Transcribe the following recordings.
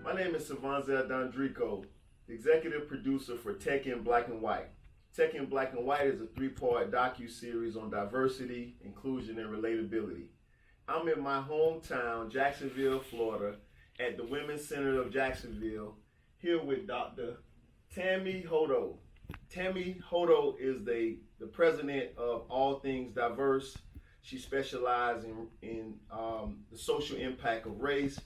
My name is Savanzel Dondrico, executive producer for Tech in Black and White. Tech in Black and White is a three-part docu-series on diversity, inclusion, and relatability. I'm in my hometown, Jacksonville, Florida, at the Women's Center of Jacksonville, here with Dr. Tammy Hodo. Tammy Hodo is the president of All Things Diverse. She specializes in the social impact of race.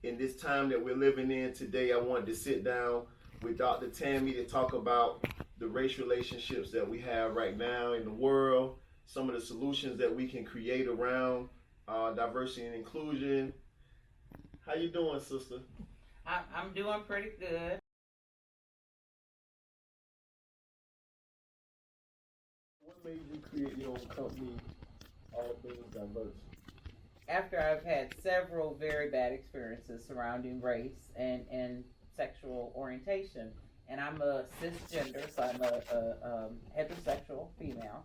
In this time that we're living in today, I wanted to sit down with Dr. Tammy to talk about the race relationships that we have right now in the world, some of the solutions that we can create around diversity and inclusion. How you doing, sister? I'm doing pretty good. What made you create your own company, All Things Diverse? After I've had several very bad experiences surrounding race and sexual orientation, and I'm a cisgender, so I'm a heterosexual female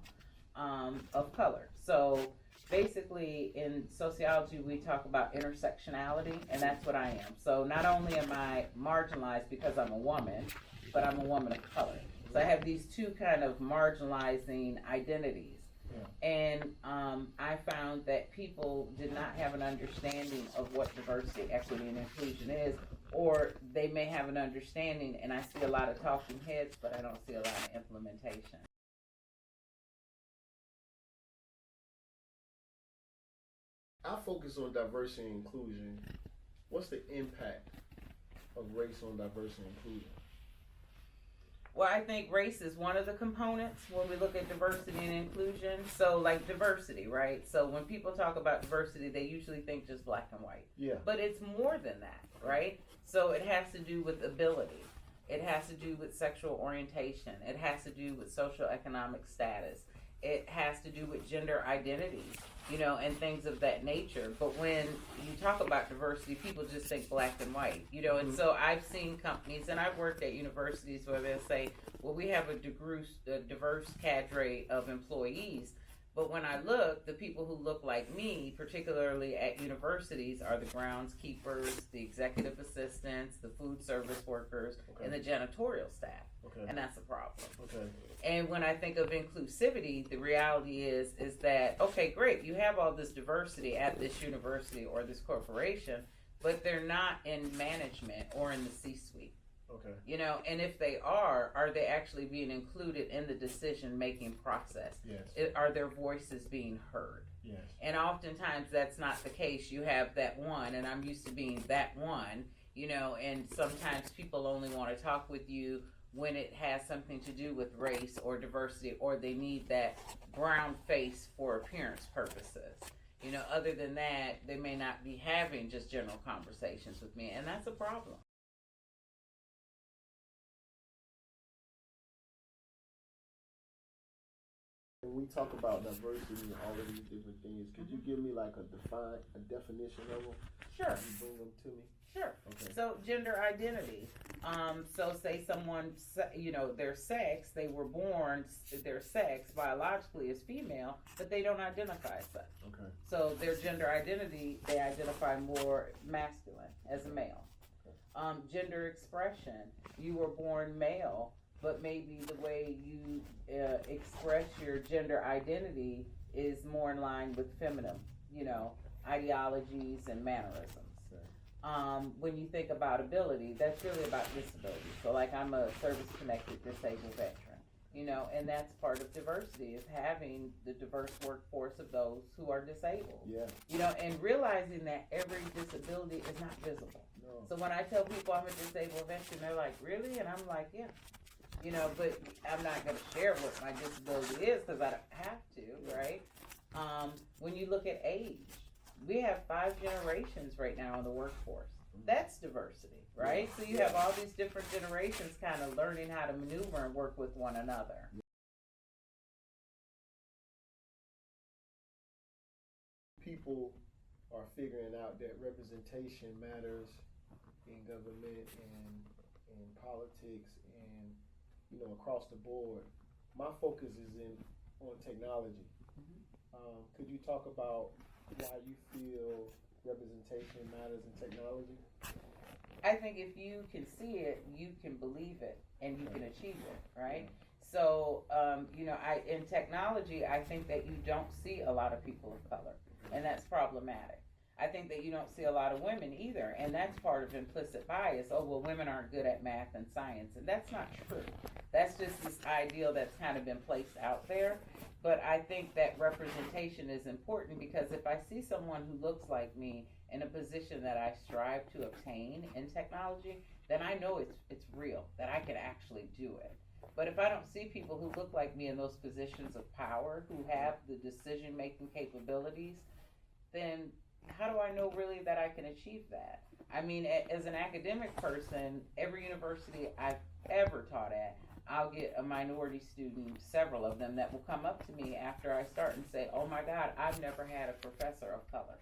of color. So basically in sociology we talk about intersectionality, and that's what I am. So not only am I marginalized because I'm a woman, but I'm a woman of color. So I have these two kind of marginalizing identities. Yeah. And I found that people did not have an understanding of what diversity, equity, and inclusion is, or they may have an understanding, and I see a lot of talking heads, but I don't see a lot of implementation. I focus on diversity and inclusion. What's the impact of race on diversity and inclusion? Well, I think race is one of the components when we look at diversity and inclusion. So like diversity, right? So when people talk about diversity, they usually think just black and white. Yeah. But it's more than that, right? So it has to do with ability. It has to do with sexual orientation. It has to do with social economic status. It has to do with gender identity, and things of that nature. But when you talk about diversity, people just think black and white, and so I've seen companies, and I've worked at universities where they'll say, well, we have a diverse cadre of employees. But when I look, the people who look like me, particularly at universities, are the groundskeepers, the executive assistants, the food service workers, and the janitorial staff. Okay. And that's a problem. Okay. And when I think of inclusivity, the reality is that, okay, great, you have all this diversity at this university or this corporation, but they're not in management or in the C-suite. Okay. And if they are they actually being included in the decision-making process? Yes. Are their voices being heard? Yes. And oftentimes that's not the case. You have that one, and I'm used to being that one, and sometimes people only want to talk with you when it has something to do with race or diversity, or they need that brown face for appearance purposes. Other than that, they may not be having just general conversations with me, and that's a problem. When we talk about diversity and all of these different things, could you give me like a definition of them? Sure. Can you bring them to me? Sure. Okay. So gender identity. So say someone, their sex, they were born, their sex biologically is female, but they don't identify as such. Okay. So their gender identity, they identify more masculine as a male. Okay. Gender expression, you were born male, but maybe the way you express your gender identity is more in line with feminine, ideologies and mannerisms. When you think about ability, that's really about disability. So like I'm a service-connected disabled veteran, and that's part of diversity, is having the diverse workforce of those who are disabled. Yeah. And realizing that every disability is not visible. No. So when I tell people I'm a disabled veteran, they're like, really? And I'm like, yeah. But I'm not going to share what my disability is because I don't have to, right? When you look at age, we have 5 generations right now in the workforce. That's diversity, right? So you have all these different generations kind of learning how to maneuver and work with one another. People are figuring out that representation matters in government and in politics and across the board. My focus is on technology. Mm-hmm. Could you talk about why you feel representation matters in technology? I think if you can see it, you can believe it, and you can achieve it, right? So, in technology, I think that you don't see a lot of people of color, and that's problematic. I think that you don't see a lot of women either, and that's part of implicit bias. Oh, well, women aren't good at math and science, and that's not true. That's just this ideal that's kind of been placed out there. But I think that representation is important, because if I see someone who looks like me in a position that I strive to obtain in technology, then I know it's real, that I can actually do it. But if I don't see people who look like me in those positions of power, who have the decision-making capabilities, then how do I know really that I can achieve that? I mean, as an academic person, every university I've ever taught at, I'll get a minority student, several of them, that will come up to me after I start and say, oh my God, I've never had a professor of color.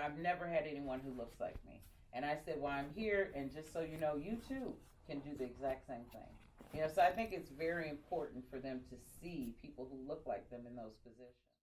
I've never had anyone who looks like me. And I said, well, I'm here, and just so you know, you too can do the exact same thing. So I think it's very important for them to see people who look like them in those positions.